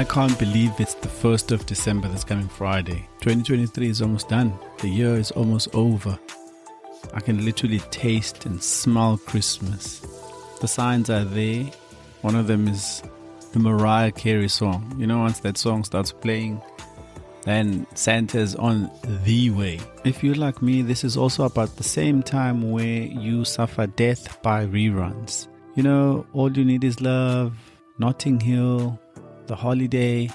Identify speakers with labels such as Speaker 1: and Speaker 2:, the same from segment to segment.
Speaker 1: I can't believe it's the 1st of December this coming Friday. 2023 is almost done. The year is almost over. I can literally taste and smell Christmas. The signs are there. One of them is the Mariah Carey song. You know, once that song starts playing, then Santa's on the way. If you're like me, this is also about the same time where you suffer death by reruns. You know, All You Need Is Love, Notting Hill, The Holiday.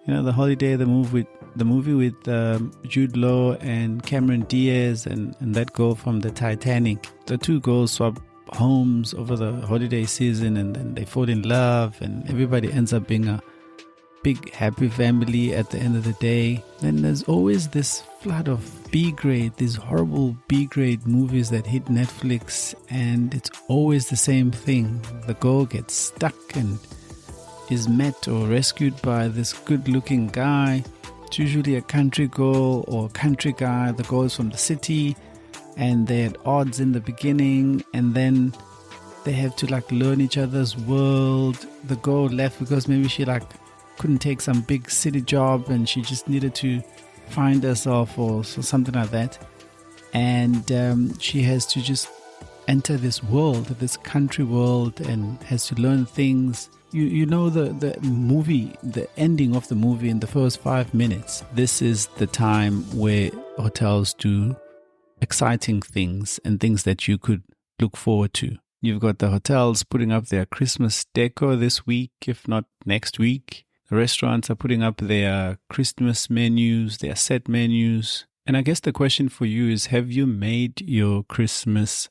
Speaker 1: You know, The Holiday, the movie with Jude Law and Cameron Diaz and that girl from the Titanic. The two girls swap homes over the holiday season, and then they fall in love, and everybody ends up being a big happy family at the end of the day. Then there's always this flood of B-grade, these horrible B-grade movies that hit Netflix, and it's always the same thing. The girl gets stuck and is met or rescued by this good-looking guy. It's usually a country girl or a country guy. The girl is from the city, and they're at odds in the beginning, and then they have to learn each other's world. The girl left because maybe she couldn't take some big city job, and she just needed to find herself or something like that. And she has to just enter this world, this country world, and has to learn things. You know the movie, the ending of the movie in the first 5 minutes. This is the time where hotels do exciting things and things that you could look forward to. You've got the hotels putting up their Christmas decor this week, if not next week. The restaurants are putting up their Christmas menus, their set menus. And I guess the question for you is, have you made your Christmas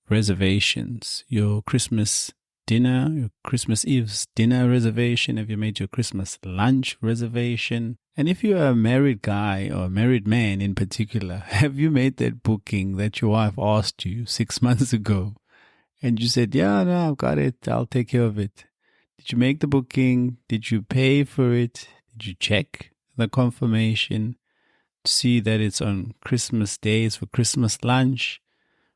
Speaker 1: reservations, your Christmas dinner, your Christmas Eve's dinner reservation? Have you made your Christmas lunch reservation? And if you're a married guy or a married man in particular, have you made that booking that your wife asked you 6 months ago? And you said, yeah, no, I've got it. I'll take care of it. Did you make the booking? Did you pay for it? Did you check the confirmation to see that it's on Christmas Day? It's for Christmas lunch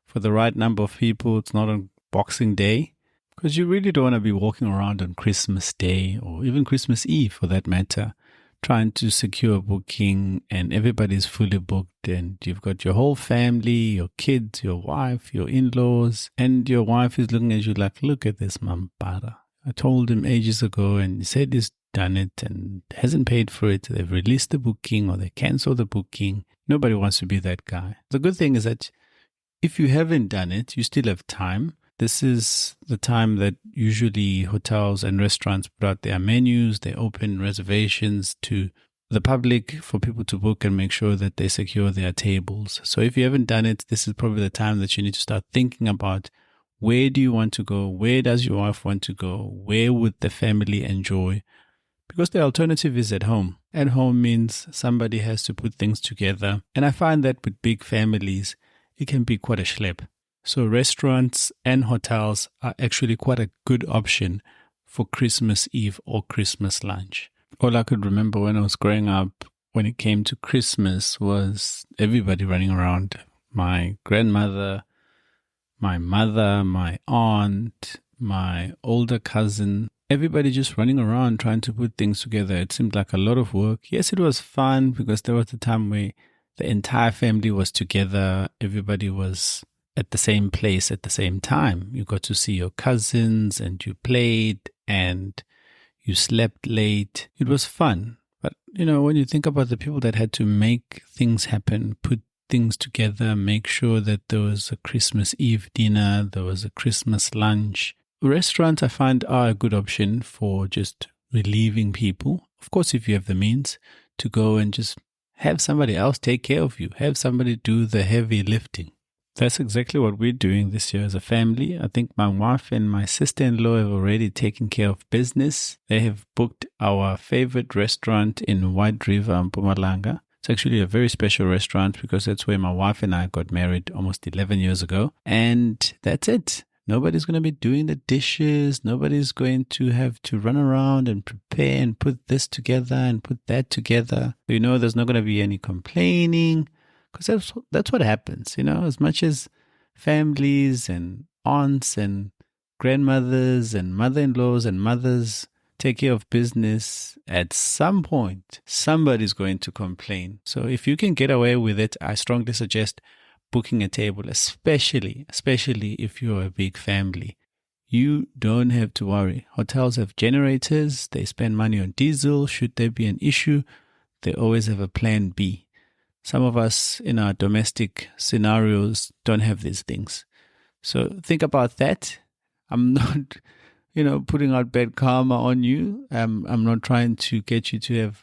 Speaker 1: for the right number of people. It's not on Boxing Day. Because you really don't want to be walking around on Christmas Day or even Christmas Eve for that matter, trying to secure a booking and everybody's fully booked and you've got your whole family, your kids, your wife, your in-laws, and your wife is looking at you like, look at this mampara. I told him ages ago and he said he's done it and hasn't paid for it. They've released the booking or they cancelled the booking. Nobody wants to be that guy. The good thing is that if you haven't done it, you still have time. This is the time that usually hotels and restaurants put out their menus. They open reservations to the public for people to book and make sure that they secure their tables. So if you haven't done it, this is probably the time that you need to start thinking about, where do you want to go? Where does your wife want to go? Where would the family enjoy? Because the alternative is at home. At home means somebody has to put things together. And I find that with big families, it can be quite a schlep. So restaurants and hotels are actually quite a good option for Christmas Eve or Christmas lunch. All I could remember when I was growing up, when it came to Christmas, was everybody running around. My grandmother, my mother, my aunt, my older cousin, everybody just running around trying to put things together. It seemed like a lot of work. Yes, it was fun because there was a time where the entire family was together. Everybody was at the same place at the same time. You got to see your cousins and you played and you slept late. It was fun. But, you know, when you think about the people that had to make things happen, put things together, make sure that there was a Christmas Eve dinner, there was a Christmas lunch. Restaurants, I find, are a good option for just relieving people. Of course, if you have the means to go and just have somebody else take care of you, have somebody do the heavy lifting. That's exactly what we're doing this year as a family. I think my wife and my sister-in-law have already taken care of business. They have booked our favorite restaurant in White River, Mpumalanga. It's actually a very special restaurant because that's where my wife and I got married almost 11 years ago. And that's it. Nobody's going to be doing the dishes. Nobody's going to have to run around and prepare and put this together and put that together. You know, there's not going to be any complaining. Because that's what happens, you know, as much as families and aunts and grandmothers and mother-in-laws and mothers take care of business, at some point, somebody's going to complain. So if you can get away with it, I strongly suggest booking a table, especially if you're a big family. You don't have to worry. Hotels have generators. They spend money on diesel. Should there be an issue, they always have a plan B. Some of us in our domestic scenarios don't have these things. So think about that. I'm not, putting out bad karma on you. I'm not trying to get you to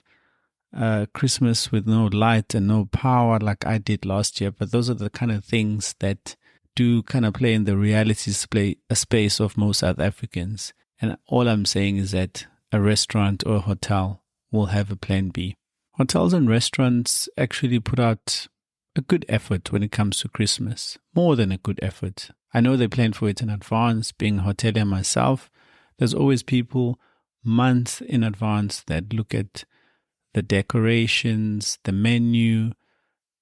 Speaker 1: have Christmas with no light and no power like I did last year. But those are the kind of things that do kind of play in the reality space of most South Africans. And all I'm saying is that a restaurant or a hotel will have a plan B. Hotels and restaurants actually put out a good effort when it comes to Christmas, more than a good effort. I know they plan for it in advance. Being a hotelier myself, there's always people months in advance that look at the decorations, the menu,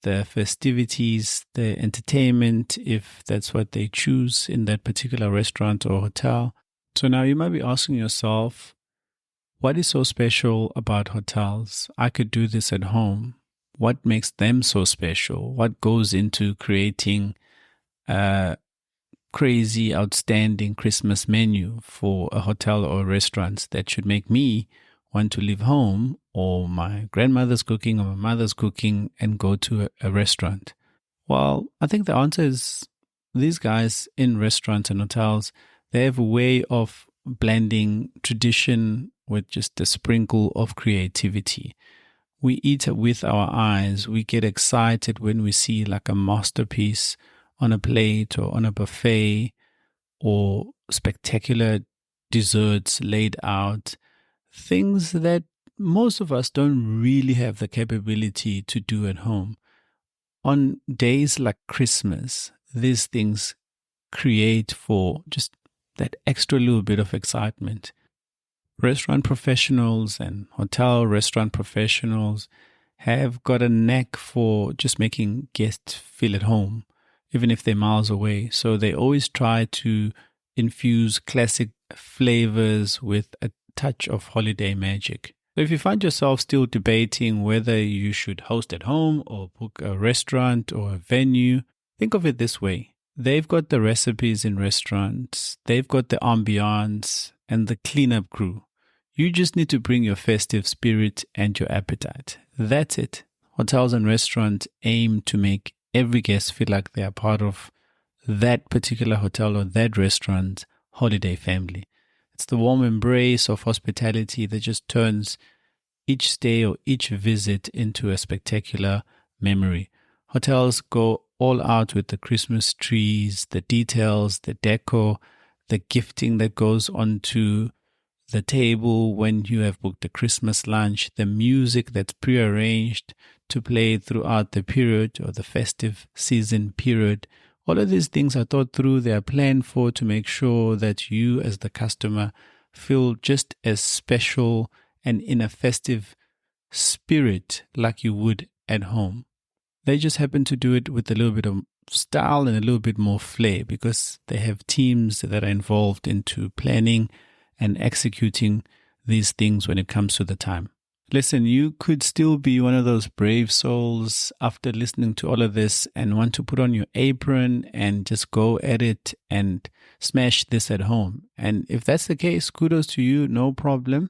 Speaker 1: the festivities, the entertainment, if that's what they choose in that particular restaurant or hotel. So now you might be asking yourself, what is so special about hotels? I could do this at home. What makes them so special? What goes into creating a crazy, outstanding Christmas menu for a hotel or a restaurant that should make me want to leave home, or my grandmother's cooking or my mother's cooking, and go to a restaurant? Well, I think the answer is these guys in restaurants and hotels, they have a way of blending tradition with just a sprinkle of creativity. We eat with our eyes. We get excited when we see like a masterpiece on a plate or on a buffet, or spectacular desserts laid out. Things that most of us don't really have the capability to do at home. On days like Christmas, these things create for just that extra little bit of excitement. Restaurant professionals and hotel restaurant professionals have got a knack for just making guests feel at home, even if they're miles away. So they always try to infuse classic flavors with a touch of holiday magic. So if you find yourself still debating whether you should host at home or book a restaurant or a venue, think of it this way. They've got the recipes in restaurants, they've got the ambiance and the cleanup crew. You just need to bring your festive spirit and your appetite. That's it. Hotels and restaurants aim to make every guest feel like they are part of that particular hotel or that restaurant holiday family. It's the warm embrace of hospitality that just turns each stay or each visit into a spectacular memory. Hotels go all out with the Christmas trees, the details, the decor, the gifting that goes onto the table when you have booked a Christmas lunch, the music that's prearranged to play throughout the period or the festive season period. All of these things are thought through, they are planned for to make sure that you as the customer feel just as special and in a festive spirit like you would at home. They just happen to do it with a little bit of style and a little bit more flair because they have teams that are involved into planning and executing these things when it comes to the time. Listen, you could still be one of those brave souls after listening to all of this and want to put on your apron and just go at it and smash this at home. And if that's the case, kudos to you, no problem.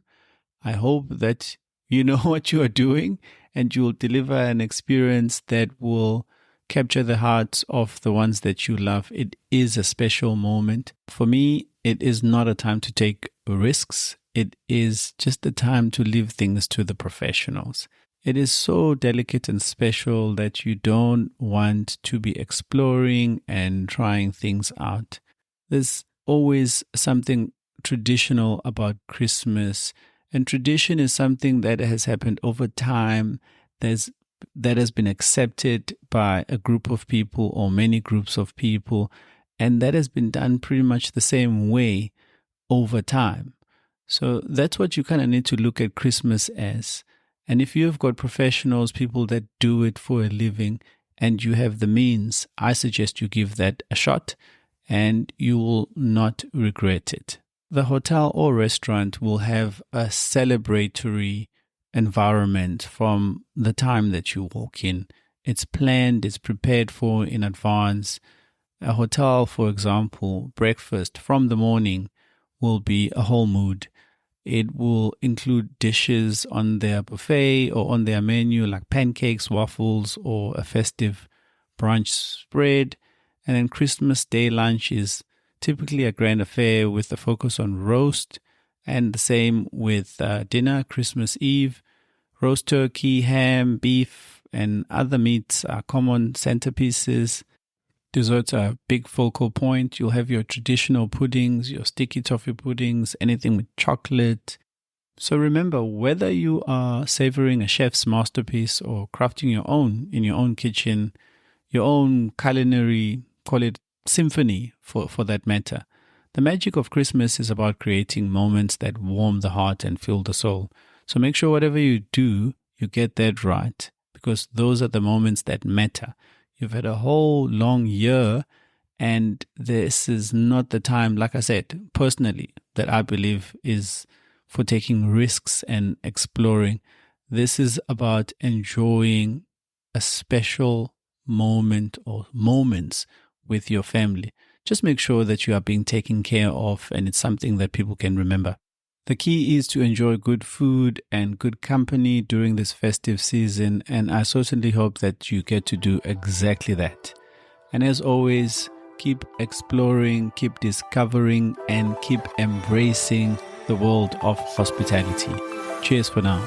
Speaker 1: I hope that you know what you are doing and you'll deliver an experience that will capture the hearts of the ones that you love. It is a special moment. For me, it is not a time to take risks. It is just a time to leave things to the professionals. It is so delicate and special that you don't want to be exploring and trying things out. There's always something traditional about Christmas, and tradition is something that has happened over time. That has been accepted by a group of people or many groups of people, and that has been done pretty much the same way over time. So that's what you kind of need to look at Christmas as. And if you've got professionals, people that do it for a living, and you have the means, I suggest you give that a shot and you will not regret it. the hotel or restaurant will have a celebratory environment from the time that you walk in. It's planned, it's prepared for in advance. A hotel, for example, breakfast from the morning will be a whole mood. It will include dishes on their buffet or on their menu like pancakes, waffles, or a festive brunch spread. And then Christmas Day lunch is typically a grand affair with a focus on roast, and the same with dinner. Christmas Eve, roast turkey, ham, beef, and other meats are common centerpieces. Desserts are a big focal point. You'll have your traditional puddings, your sticky toffee puddings, anything with chocolate. So remember, whether you are savoring a chef's masterpiece or crafting your own in your own kitchen, your own culinary, call it symphony for that matter, the magic of Christmas is about creating moments that warm the heart and fill the soul. So make sure whatever you do, you get that right, because those are the moments that matter. You've had a whole long year, and this is not the time, like I said, personally, that I believe is for taking risks and exploring. This is about enjoying a special moment or moments with your family. Just make sure that you are being taken care of and it's something that people can remember. The key is to enjoy good food and good company during this festive season, and I certainly hope that you get to do exactly that. And as always, keep exploring, keep discovering, and keep embracing the world of hospitality. Cheers for now.